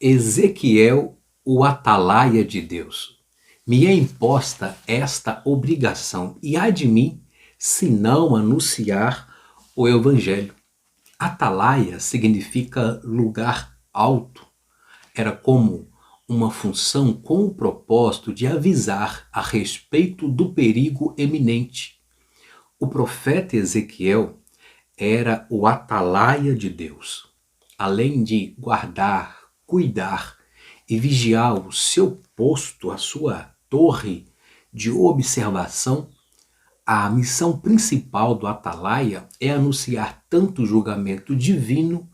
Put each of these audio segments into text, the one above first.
Ezequiel, o atalaia de Deus. Me é imposta esta obrigação, e há de mim, se não anunciar o Evangelho. Atalaia significa lugar alto. Era como uma função com o propósito de avisar a respeito do perigo eminente. O profeta Ezequiel era o atalaia de Deus. Além de guardar, cuidar e vigiar o seu posto, a sua torre de observação, a missão principal do atalaia é anunciar tanto o julgamento divino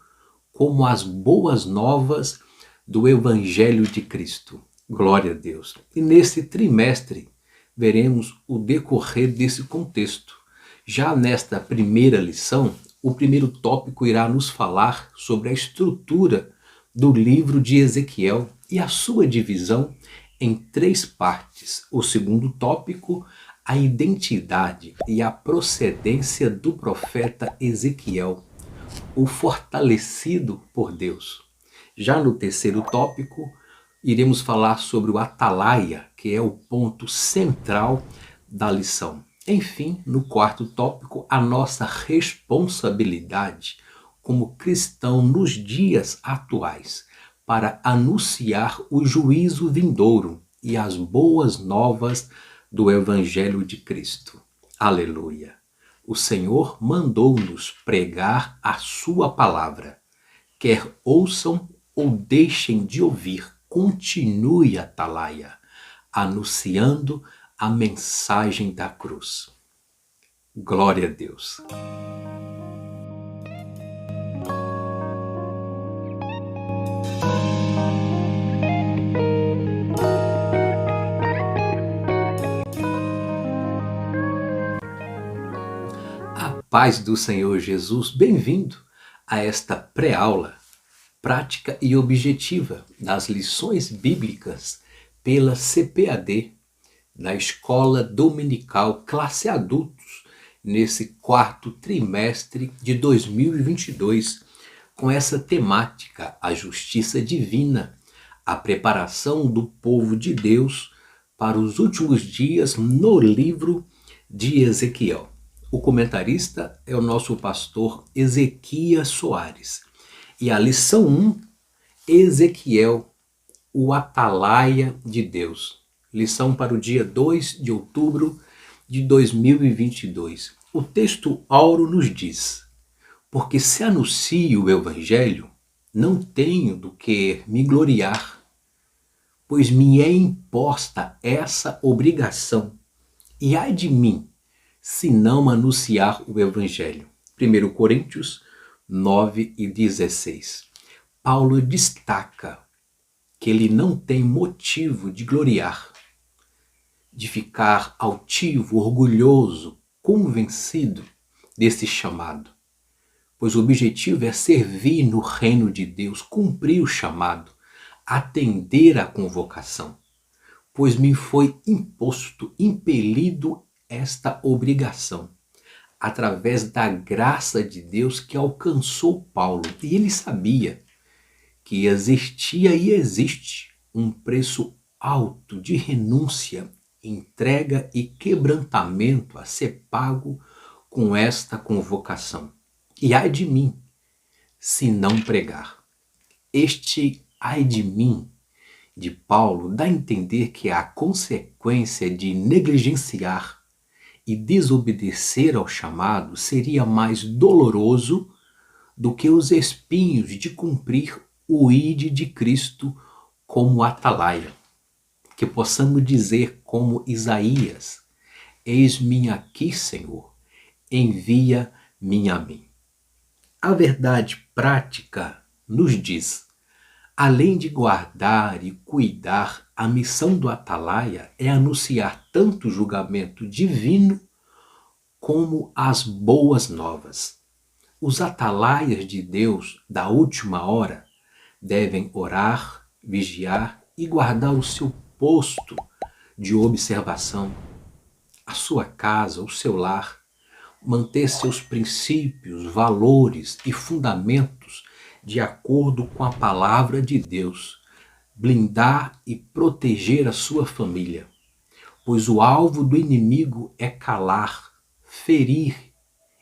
como as boas novas do Evangelho de Cristo. Glória a Deus. E nesse trimestre veremos o decorrer desse contexto. Já nesta primeira lição, o primeiro tópico irá nos falar sobre a estrutura do livro de Ezequiel e a sua divisão em 3 partes. O segundo tópico, a identidade e a procedência do profeta Ezequiel, o fortalecido por Deus. Já no terceiro tópico, iremos falar sobre o atalaia, que é o ponto central da lição. Enfim, no quarto tópico, a nossa responsabilidade como cristão nos dias atuais para anunciar o juízo vindouro e as boas novas do Evangelho de Cristo. Aleluia! O Senhor mandou-nos pregar a sua palavra. Quer ouçam ou deixem de ouvir, continue a atalaia, anunciando a mensagem da cruz. Glória a Deus. A paz do Senhor Jesus, bem-vindo a esta pré-aula prática e objetiva das lições bíblicas pela CPAD, na Escola Dominical Classe Adultos, nesse quarto trimestre de 2022, com essa temática, a justiça divina, a preparação do povo de Deus para os últimos dias no livro de Ezequiel. O comentarista é o nosso pastor Ezequias Soares. E a lição 1, Ezequiel, o atalaia de Deus. Lição para o dia 2 de outubro de 2022. O texto áureo nos diz: porque se anuncio o Evangelho, não tenho do que me gloriar, pois me é imposta essa obrigação, e ai de mim, se não anunciar o Evangelho. 1 Coríntios 9 e 16. Paulo destaca que ele não tem motivo de gloriar, de ficar altivo, orgulhoso, convencido desse chamado, pois o objetivo é servir no reino de Deus, cumprir o chamado, atender à convocação, pois me foi imposto, impelido esta obrigação, através da graça de Deus que alcançou Paulo. E ele sabia que existia e existe um preço alto de renúncia, entrega e quebrantamento a ser pago com esta convocação. E ai de mim, se não pregar. Este ai de mim de Paulo dá a entender que a consequência de negligenciar e desobedecer ao chamado seria mais doloroso do que os espinhos de cumprir o ide de Cristo como atalaia. Que possamos dizer como Isaías: eis-me aqui, Senhor, envia-me a mim. A verdade prática nos diz: além de guardar e cuidar, a missão do atalaia é anunciar tanto o julgamento divino como as boas novas. Os atalaias de Deus da última hora devem orar, vigiar e guardar o seu posto de observação, a sua casa, o seu lar, manter seus princípios, valores e fundamentos de acordo com a palavra de Deus, blindar e proteger a sua família, pois o alvo do inimigo é calar, ferir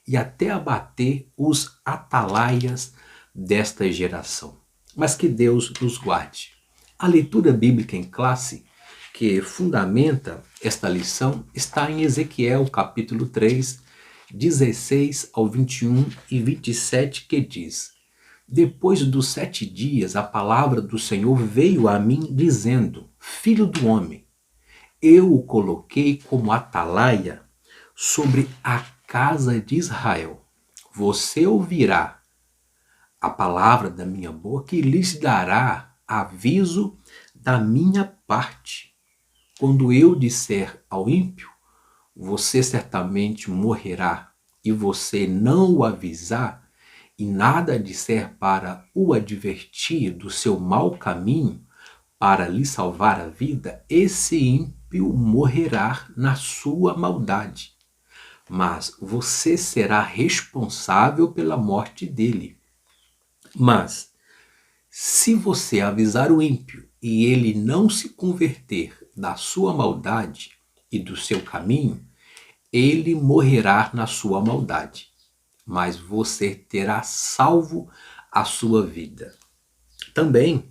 e até abater os atalaias desta geração. Mas que Deus nos guarde. A leitura bíblica em classe que fundamenta esta lição está em Ezequiel capítulo 3, 16 ao 21 e 27, que diz: Depois dos 7 dias, a palavra do Senhor veio a mim dizendo: Filho do homem, eu o coloquei como atalaia sobre a casa de Israel. Você ouvirá a palavra da minha boca e lhes dará aviso da minha parte. Quando eu disser ao ímpio, você certamente morrerá, e você não o avisar, e nada disser para o advertir do seu mau caminho, para lhe salvar a vida, esse ímpio morrerá na sua maldade. Mas você será responsável pela morte dele. Mas, se você avisar o ímpio e ele não se converter da sua maldade e do seu caminho, ele morrerá na sua maldade, mas você terá salvo a sua vida. Também,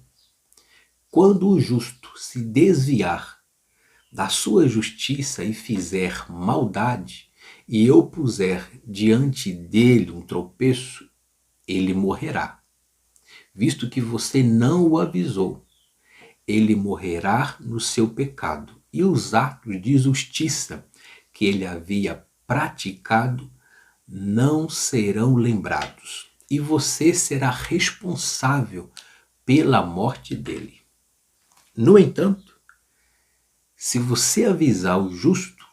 quando o justo se desviar da sua justiça e fizer maldade, e eu puser diante dele um tropeço, ele morrerá. Visto que você não o avisou, ele morrerá no seu pecado, e os atos de justiça que ele havia praticado não serão lembrados, e você será responsável pela morte dele. No entanto, se você avisar o justo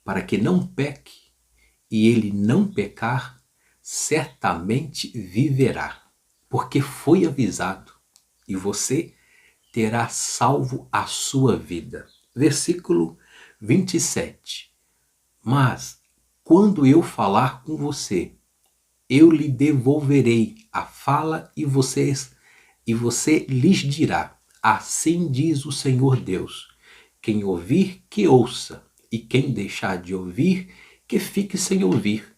para que não peque, e ele não pecar, certamente viverá, porque foi avisado, e você terá salvo a sua vida. Versículo 27. Mas, quando eu falar com você, eu lhe devolverei a fala e você lhes dirá: assim diz o Senhor Deus. Quem ouvir, que ouça, e quem deixar de ouvir, que fique sem ouvir,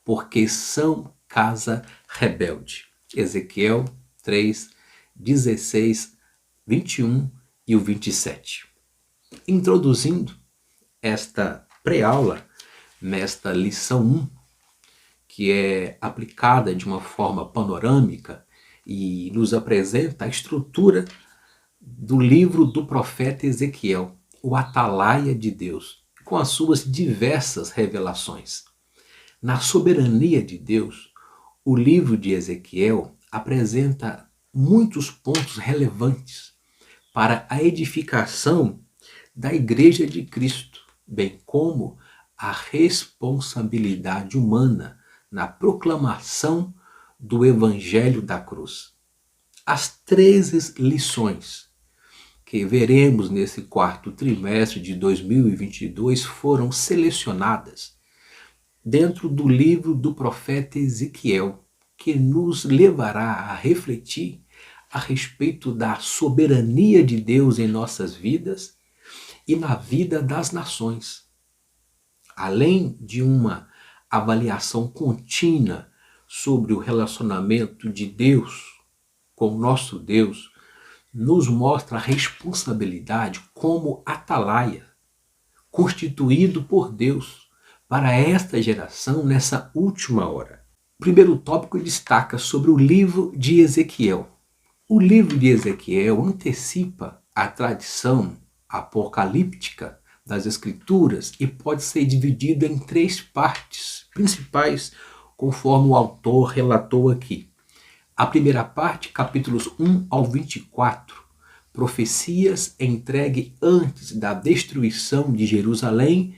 porque são casa rebelde. Ezequiel 3, 16, 21 e o 27. Introduzindo esta pré-aula nesta lição 1, que é aplicada de uma forma panorâmica e nos apresenta a estrutura do livro do profeta Ezequiel, o Atalaia de Deus, com as suas diversas revelações. Na soberania de Deus, o livro de Ezequiel apresenta muitos pontos relevantes para a edificação da Igreja de Cristo, bem como a responsabilidade humana na proclamação do Evangelho da Cruz. As 13 lições que veremos nesse quarto trimestre de 2022 foram selecionadas dentro do livro do profeta Ezequiel, que nos levará a refletir a respeito da soberania de Deus em nossas vidas e na vida das nações. Além de uma avaliação contínua sobre o relacionamento de Deus com o nosso Deus, nos mostra a responsabilidade como atalaia, constituído por Deus para esta geração nessa última hora. O primeiro tópico destaca sobre o livro de Ezequiel. O livro de Ezequiel antecipa a tradição apocalíptica das Escrituras e pode ser dividido em 3 partes principais, conforme o autor relatou aqui. A primeira parte, capítulos 1 ao 24, profecias entregue antes da destruição de Jerusalém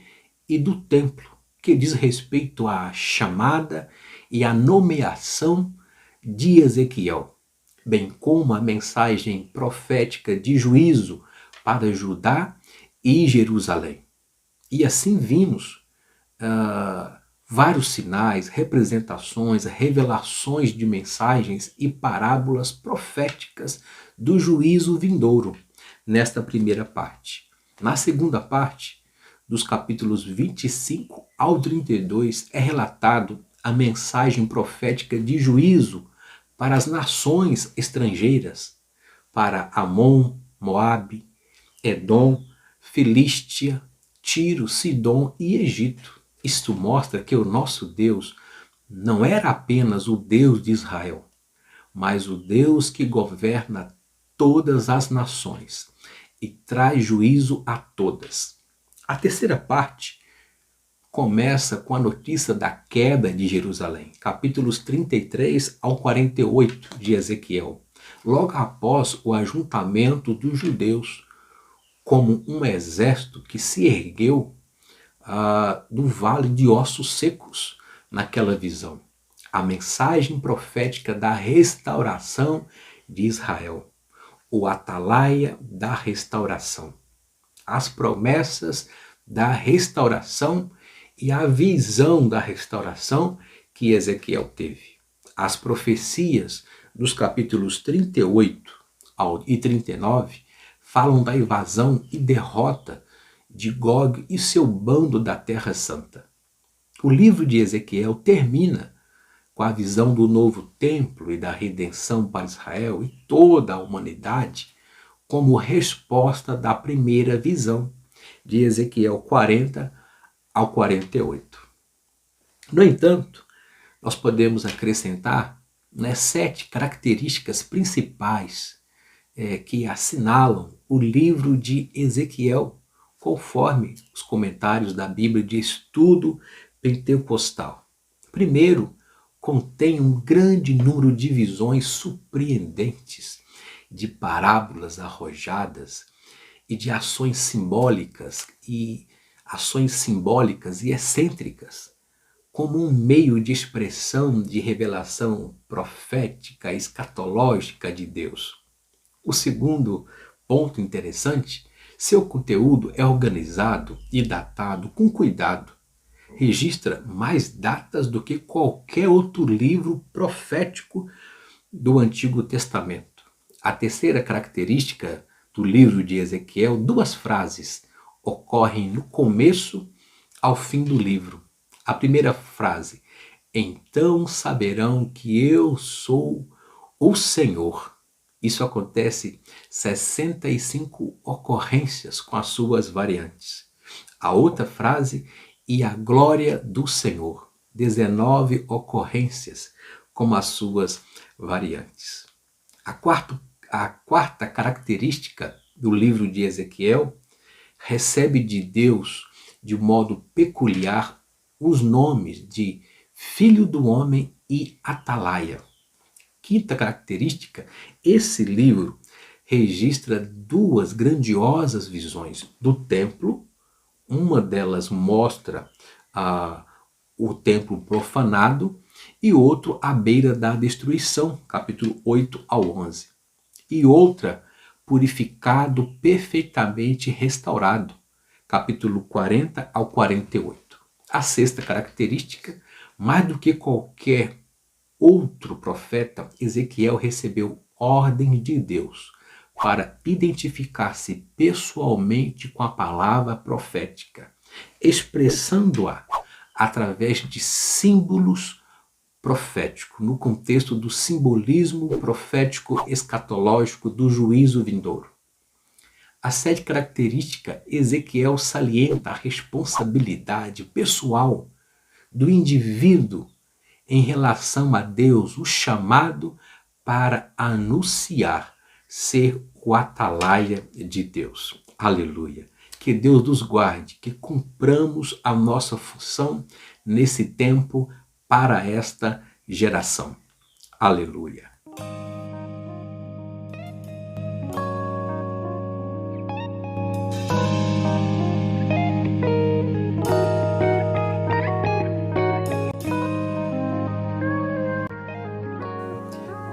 e do templo, que diz respeito à chamada e à nomeação de Ezequiel, bem como a mensagem profética de juízo para Judá e Jerusalém. E assim vimos vários sinais, representações, revelações de mensagens e parábolas proféticas do juízo vindouro nesta primeira parte. Na segunda parte, dos capítulos 25 ao 32, é relatado a mensagem profética de juízo para as nações estrangeiras, para Amon, Moabe, Edom, Filístia, Tiro, Sidom e Egito. Isto mostra que o nosso Deus não era apenas o Deus de Israel, mas o Deus que governa todas as nações e traz juízo a todas. A terceira parte começa com a notícia da queda de Jerusalém, capítulos 33 ao 48 de Ezequiel, logo após o ajuntamento dos judeus como um exército que se ergueu do vale de ossos secos naquela visão. A mensagem profética da restauração de Israel, o atalaia da restauração, as promessas da restauração e a visão da restauração que Ezequiel teve. As profecias dos capítulos 38 e 39 falam da invasão e derrota de Gog e seu bando da Terra Santa. O livro de Ezequiel termina com a visão do novo templo e da redenção para Israel e toda a humanidade como resposta da primeira visão, de Ezequiel 40 ao 48. No entanto, nós podemos acrescentar 7 características principais que assinalam o livro de Ezequiel, conforme os comentários da Bíblia de Estudo Pentecostal. Primeiro, contém um grande número de visões surpreendentes, de parábolas arrojadas e de ações simbólicas e excêntricas, como um meio de expressão de revelação profética, escatológica de Deus. O segundo ponto interessante, seu conteúdo é organizado e datado com cuidado. Registra mais datas do que qualquer outro livro profético do Antigo Testamento. A terceira característica do livro de Ezequiel, 2 frases ocorrem no começo ao fim do livro. A primeira frase, então saberão que eu sou o Senhor. Isso acontece 65 ocorrências com as suas variantes. A outra frase, e a glória do Senhor, 19 ocorrências com as suas variantes. A quarta característica do livro de Ezequiel recebe de Deus, de modo peculiar, os nomes de Filho do Homem e Atalaia. Quinta característica, esse livro registra 2 grandiosas visões do templo. Uma delas mostra o templo profanado e outro à beira da destruição, capítulo 8 ao 11. E outra, purificado, perfeitamente restaurado, capítulo 40 ao 48. A sexta característica, mais do que qualquer outro profeta, Ezequiel recebeu ordem de Deus para identificar-se pessoalmente com a palavra profética, expressando-a através de símbolos proféticos, no contexto do simbolismo profético escatológico do juízo vindouro. A 7ª característica, Ezequiel salienta a responsabilidade pessoal do indivíduo em relação a Deus, o chamado para anunciar, ser o atalaia de Deus. Aleluia. Que Deus nos guarde, que cumpramos a nossa função nesse tempo para esta geração. Aleluia.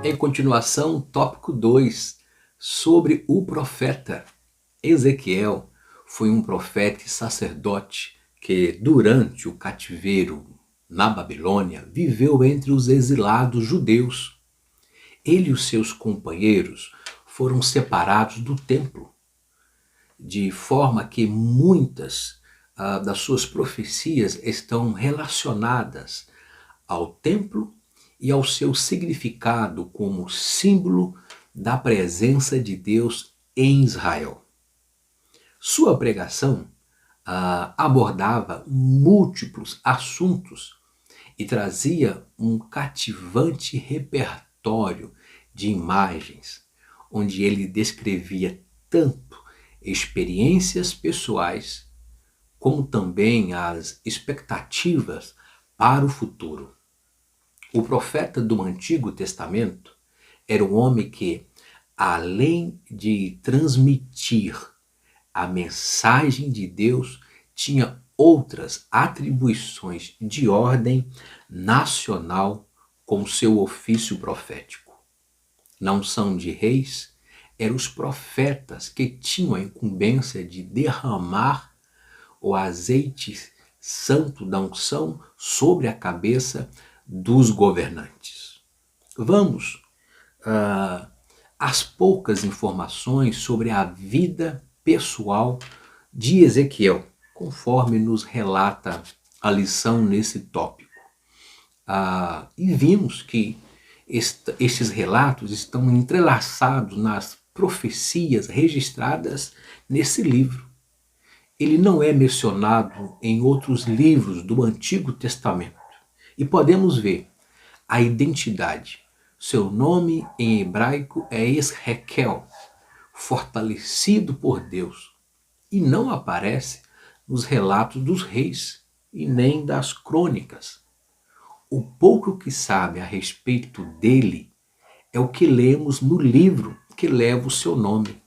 Em continuação, tópico 2, sobre o profeta. Ezequiel foi um profeta e sacerdote que, durante o cativeiro na Babilônia, viveu entre os exilados judeus. Ele e os seus companheiros foram separados do templo, de forma que muitas das suas profecias estão relacionadas ao templo e ao seu significado como símbolo da presença de Deus em Israel. Sua pregação abordava múltiplos assuntos e trazia um cativante repertório de imagens, onde ele descrevia tanto experiências pessoais, como também as expectativas para o futuro. O profeta do Antigo Testamento era um homem que, além de transmitir a mensagem de Deus, tinha outras atribuições de ordem nacional com seu ofício profético. Na unção de reis, eram os profetas que tinham a incumbência de derramar o azeite santo da unção sobre a cabeça dos governantes. Vamos às poucas informações sobre a vida pessoal de Ezequiel, conforme nos relata a lição nesse tópico. E vimos que estes relatos estão entrelaçados nas profecias registradas nesse livro. Ele não é mencionado em outros livros do Antigo Testamento. E podemos ver a identidade. Seu nome em hebraico é Esrequel, fortalecido por Deus, e não aparece nos relatos dos reis e nem das crônicas. O pouco que sabe a respeito dele é o que lemos no livro que leva o seu nome,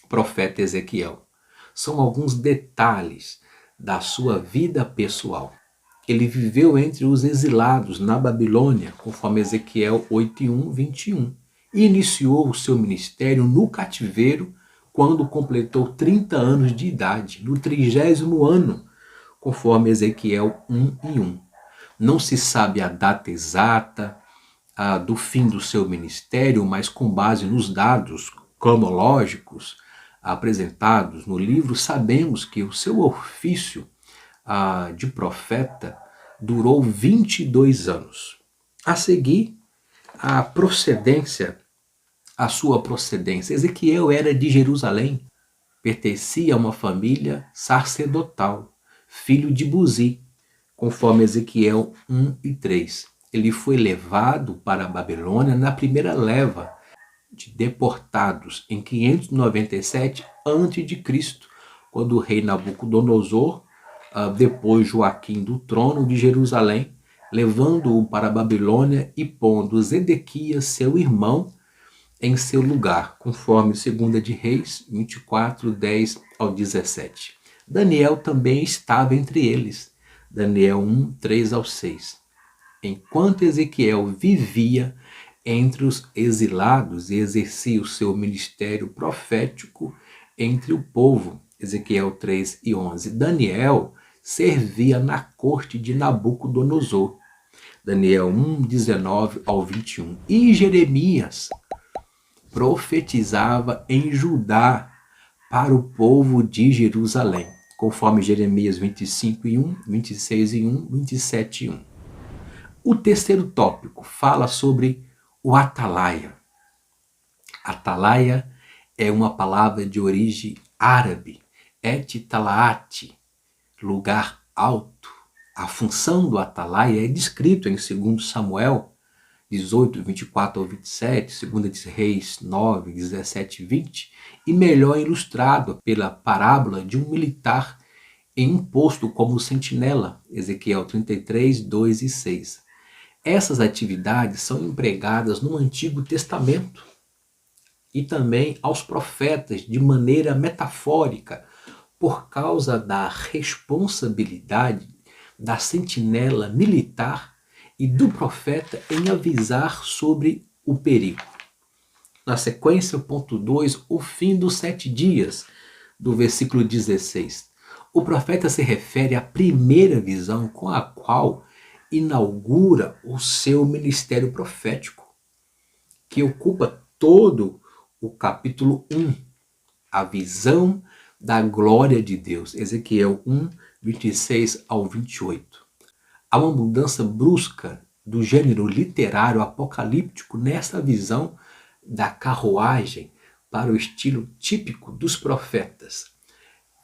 Profeta Ezequiel. São alguns detalhes da sua vida pessoal. Ele viveu entre os exilados na Babilônia, conforme Ezequiel 8:1, 21, e iniciou o seu ministério no cativeiro quando completou 30 anos de idade, no 30º ano, conforme Ezequiel 1:1. Não se sabe a data exata do fim do seu ministério, mas com base nos dados cronológicos apresentados no livro, sabemos que o seu ofício de profeta durou 22 anos. A seguir, a sua procedência. Ezequiel era de Jerusalém, pertencia a uma família sacerdotal, filho de Buzi, conforme Ezequiel 1:3. Ele foi levado para a Babilônia na primeira leva de deportados em 597 a.C., quando o rei Nabucodonosor depois Joaquim do trono de Jerusalém, levando-o para a Babilônia e pondo Zedequias, seu irmão, em seu lugar, conforme 2 de Reis 24, 10 ao 17. Daniel também estava entre eles, Daniel 1, 3 ao 6. Enquanto Ezequiel vivia entre os exilados e exercia o seu ministério profético entre o povo, Ezequiel 3 e 11. Daniel servia na corte de Nabucodonosor, Daniel 1, 19 ao 21. E Jeremias profetizava em Judá para o povo de Jerusalém, conforme Jeremias 25:1, 26:1, 27:1. O terceiro tópico fala sobre o atalaia. Atalaia é uma palavra de origem árabe, et-talaat, lugar alto. A função do atalaia é descrito em 2 Samuel 18, 24 ao 27, 2 de Reis 9, 17 e 20, e melhor ilustrado pela parábola de um militar em um posto como sentinela, Ezequiel 33, 2 e 6. Essas atividades são empregadas no Antigo Testamento e também aos profetas de maneira metafórica, por causa da responsabilidade da sentinela militar e do profeta em avisar sobre o perigo. Na sequência, o ponto 2, o fim dos 7 dias, do versículo 16. O profeta se refere à primeira visão com a qual inaugura o seu ministério profético, que ocupa todo o capítulo 1, a visão da glória de Deus, Ezequiel 1, 26 ao 28. Há uma mudança brusca do gênero literário apocalíptico nessa visão da carruagem para o estilo típico dos profetas.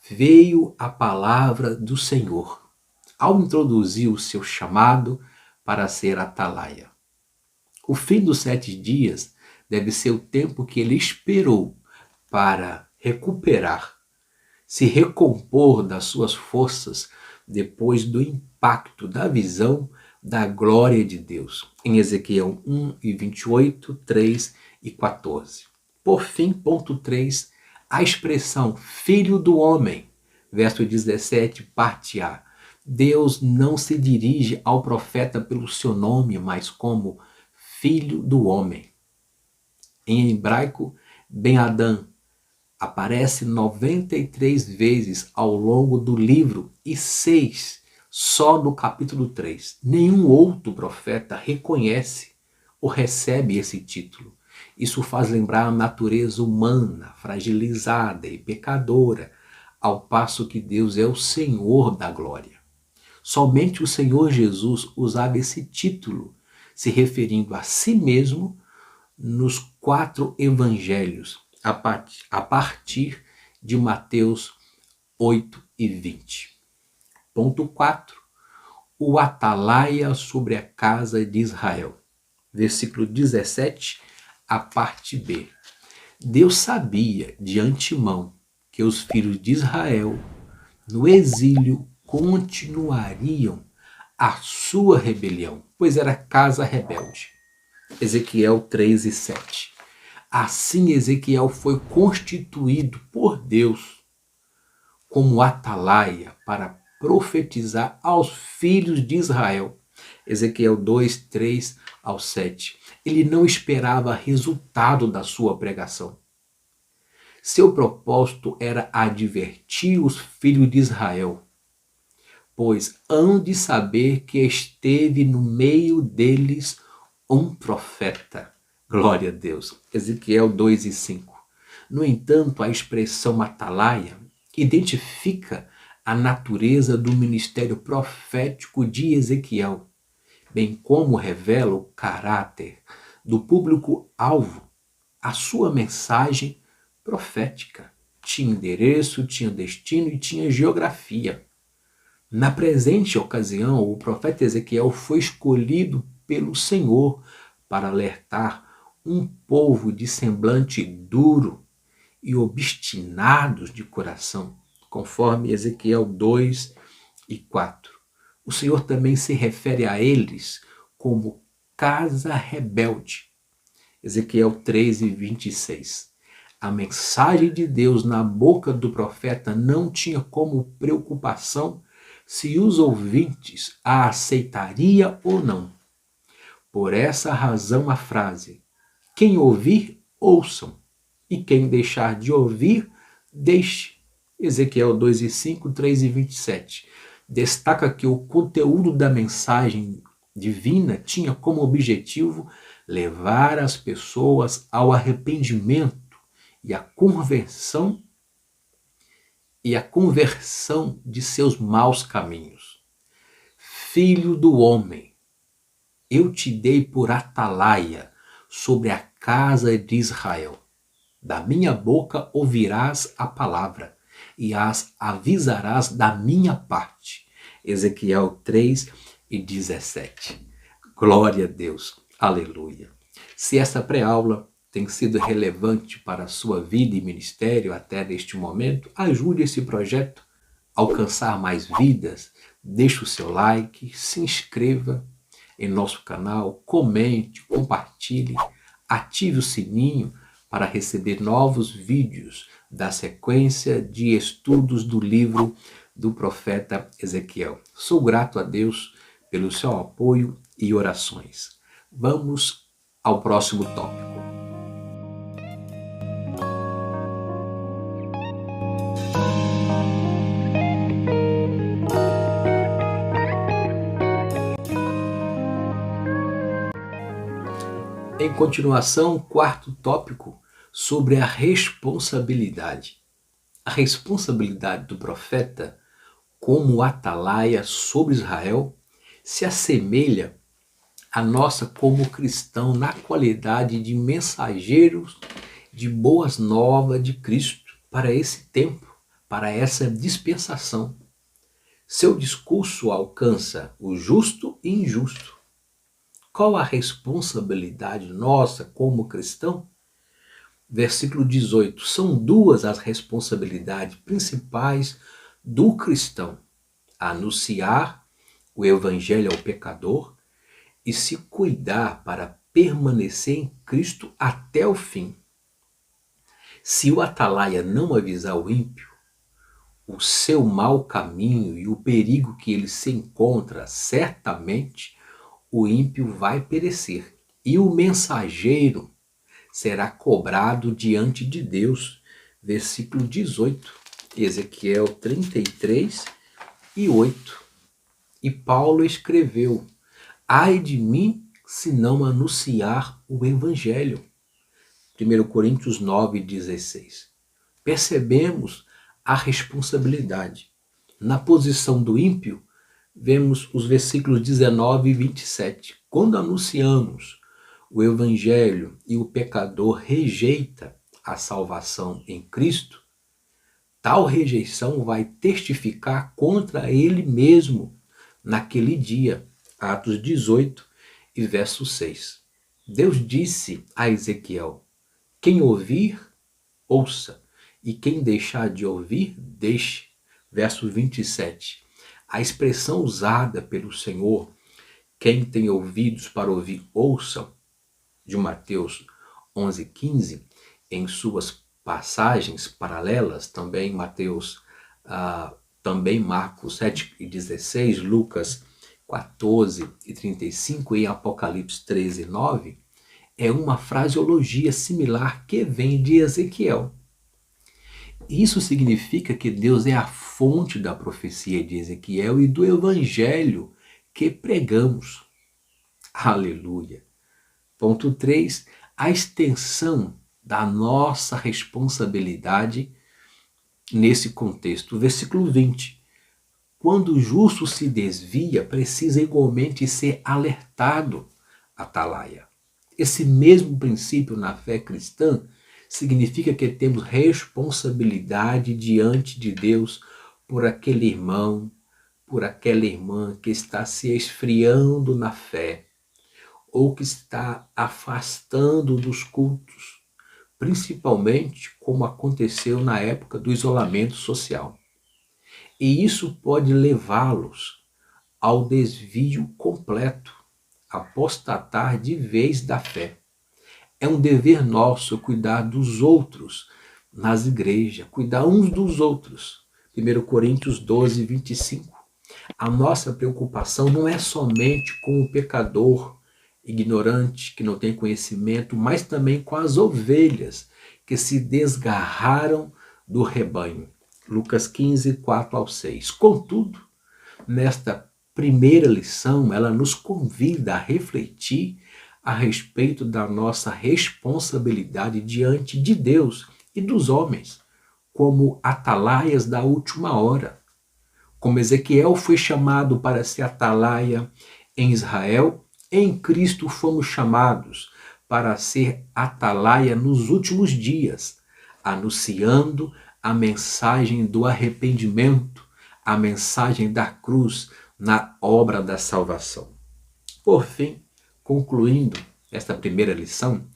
Veio a palavra do Senhor, ao introduzir o seu chamado para ser atalaia. O fim dos 7 dias deve ser o tempo que ele esperou para recuperar, se recompor das suas forças depois do impacto da visão da glória de Deus, em Ezequiel 1 e 28, 3 e 14. Por fim, ponto 3, a expressão filho do homem, verso 17, parte A. Deus não se dirige ao profeta pelo seu nome, mas como filho do homem. Em hebraico, Ben-Adã aparece 93 vezes ao longo do livro e 6 só no capítulo 3. Nenhum outro profeta reconhece ou recebe esse título. Isso faz lembrar a natureza humana, fragilizada e pecadora, ao passo que Deus é o Senhor da glória. Somente o Senhor Jesus usava esse título, se referindo a si mesmo nos 4 evangelhos, a partir de Mateus 8 e 20. Ponto 4. O atalaia sobre a casa de Israel. Versículo 17, a parte B. Deus sabia de antemão que os filhos de Israel, no exílio, continuariam a sua rebelião, pois era casa rebelde. Ezequiel 3 e 7. Assim Ezequiel foi constituído por Deus como atalaia para profetizar aos filhos de Israel. Ezequiel 2, 3 ao 7. Ele não esperava resultado da sua pregação. Seu propósito era advertir os filhos de Israel, pois hão de saber que esteve no meio deles um profeta. Glória a Deus. Ezequiel 2 e 5. No entanto, a expressão atalaia identifica a natureza do ministério profético de Ezequiel, bem como revela o caráter do público-alvo. A sua mensagem profética tinha endereço, tinha destino e tinha geografia. Na presente ocasião, o profeta Ezequiel foi escolhido pelo Senhor para alertar um povo de semblante duro e obstinados de coração, conforme Ezequiel 2 e 4. O Senhor também se refere a eles como casa rebelde. Ezequiel 3 e 26. A mensagem de Deus na boca do profeta não tinha como preocupação se os ouvintes a aceitaria ou não. Por essa razão a frase, quem ouvir, ouçam, e quem deixar de ouvir, deixe. Ezequiel 2 e 5, 3 e 27. Destaca que o conteúdo da mensagem divina tinha como objetivo levar as pessoas ao arrependimento e a conversão de seus maus caminhos. Filho do homem, eu te dei por atalaia sobre a casa de Israel. Da minha boca ouvirás a palavra e as avisarás da minha parte. Ezequiel 3 e 17. Glória a Deus. Aleluia. Se essa pré-aula tem sido relevante para a sua vida e ministério até neste momento, ajude esse projeto a alcançar mais vidas. Deixe o seu like, se inscreva em nosso canal, comente, compartilhe, ative o sininho para receber novos vídeos da sequência de estudos do livro do profeta Ezequiel. Sou grato a Deus pelo seu apoio e orações. Vamos ao próximo tópico. Em continuação, quarto tópico sobre a responsabilidade. A responsabilidade do profeta como atalaia sobre Israel se assemelha à nossa como cristão na qualidade de mensageiros de boas novas de Cristo para esse tempo, para essa dispensação. Seu discurso alcança o justo e injusto. Qual a responsabilidade nossa como cristão? Versículo 18. São duas as responsabilidades principais do cristão: anunciar o evangelho ao pecador e se cuidar para permanecer em Cristo até o fim. Se o atalaia não avisar o ímpio, o seu mau caminho e o perigo que ele se encontra, certamente o ímpio vai perecer. E o mensageiro será cobrado diante de Deus. Versículo 18, Ezequiel 33 e 8. E Paulo escreveu: ai de mim se não anunciar o evangelho. 1 Coríntios 9:16. Percebemos a responsabilidade. Na posição do ímpio, vemos os versículos 19 e 27. Quando anunciamos o evangelho e o pecador rejeita a salvação em Cristo, tal rejeição vai testificar contra ele mesmo naquele dia. Atos 18 e verso 6. Deus disse a Ezequiel: quem ouvir, ouça, e quem deixar de ouvir, deixe. Verso 27. A expressão usada pelo Senhor, quem tem ouvidos para ouvir, ouçam, de Mateus 11:15, em suas passagens paralelas, também Mateus, também Marcos 7:16, Lucas 14:35 e Apocalipse 13:9, é uma fraseologia similar que vem de Ezequiel. Isso significa que Deus é a fonte da profecia de Ezequiel e do evangelho que pregamos. Aleluia! Ponto 3. A extensão da nossa responsabilidade nesse contexto. Versículo 20. Quando o justo se desvia, precisa igualmente ser alertado, atalaia. Esse mesmo princípio na fé cristã significa que temos responsabilidade diante de Deus por aquele irmão, por aquela irmã que está se esfriando na fé, ou que está afastando dos cultos, principalmente como aconteceu na época do isolamento social. E isso pode levá-los ao desvio completo, apostatar de vez da fé. É um dever nosso cuidar dos outros nas igrejas, cuidar uns dos outros. 1 Coríntios 12:25. A nossa preocupação não é somente com o pecador ignorante, que não tem conhecimento, mas também com as ovelhas que se desgarraram do rebanho. Lucas 15:4-6. Contudo, nesta primeira lição, ela nos convida a refletir a respeito da nossa responsabilidade diante de Deus e dos homens, como atalaias da última hora. Como Ezequiel foi chamado para ser atalaia em Israel, em Cristo fomos chamados para ser atalaia nos últimos dias, anunciando a mensagem do arrependimento, a mensagem da cruz na obra da salvação. Por fim, concluindo esta primeira lição,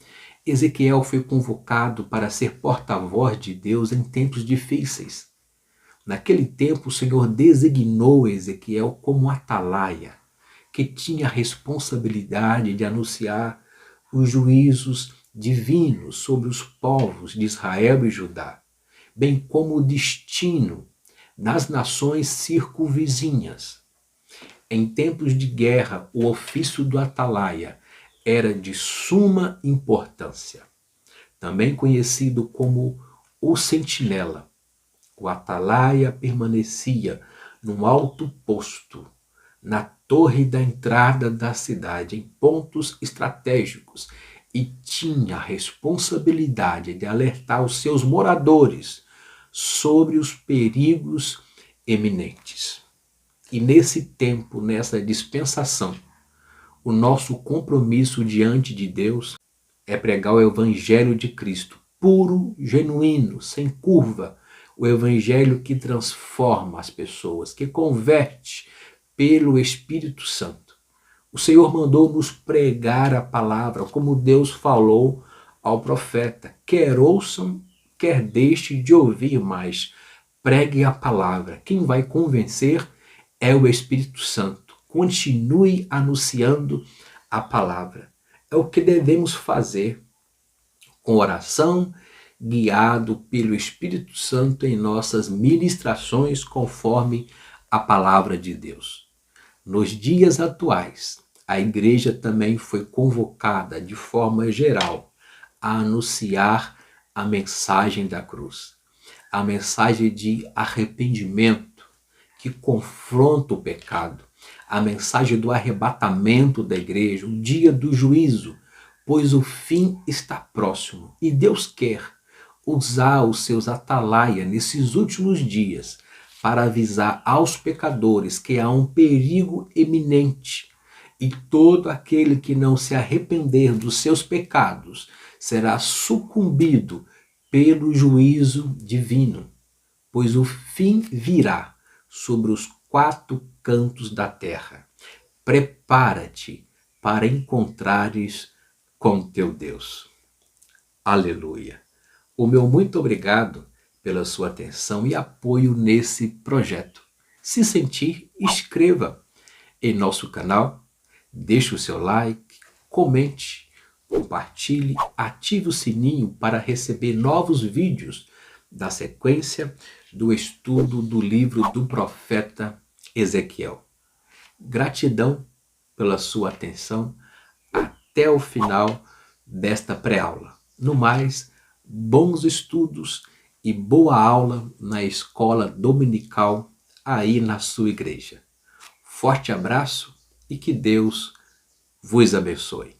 Ezequiel foi convocado para ser porta-voz de Deus em tempos difíceis. Naquele tempo, o Senhor designou Ezequiel como atalaia, que tinha a responsabilidade de anunciar os juízos divinos sobre os povos de Israel e Judá, bem como o destino das nações circunvizinhas. Em tempos de guerra, o ofício do atalaia era de suma importância. Também conhecido como o sentinela, o atalaia permanecia num alto posto, na torre da entrada da cidade, em pontos estratégicos, e tinha a responsabilidade de alertar os seus moradores sobre os perigos eminentes. E nesse tempo, nessa dispensação, o nosso compromisso diante de Deus é pregar o Evangelho de Cristo, puro, genuíno, sem curva, o Evangelho que transforma as pessoas, que converte pelo Espírito Santo. O Senhor mandou nos pregar a palavra, como Deus falou ao profeta. Quer ouçam, quer deixem de ouvir, mas pregue a palavra. Quem vai convencer é o Espírito Santo. Continue anunciando a palavra. É o que devemos fazer com oração, guiado pelo Espírito Santo em nossas ministrações conforme a palavra de Deus. Nos dias atuais, a igreja também foi convocada de forma geral a anunciar a mensagem da cruz, a mensagem de arrependimento que confronta o pecado, a mensagem do arrebatamento da igreja, o dia do juízo, pois o fim está próximo e Deus quer usar os seus atalaia nesses últimos dias para avisar aos pecadores que há um perigo eminente e todo aquele que não se arrepender dos seus pecados será sucumbido pelo juízo divino, pois o fim virá sobre os 4 cantos da terra. Prepara-te para encontrares com teu Deus. Aleluia. O meu muito obrigado pela sua atenção e apoio nesse projeto. Se sentir, inscreva em nosso canal, deixe o seu like, comente, compartilhe, ative o sininho para receber novos vídeos da sequência do estudo do livro do profeta Ezequiel. Gratidão pela sua atenção até o final desta pré-aula. No mais, bons estudos e boa aula na escola dominical aí na sua igreja. Forte abraço e que Deus vos abençoe.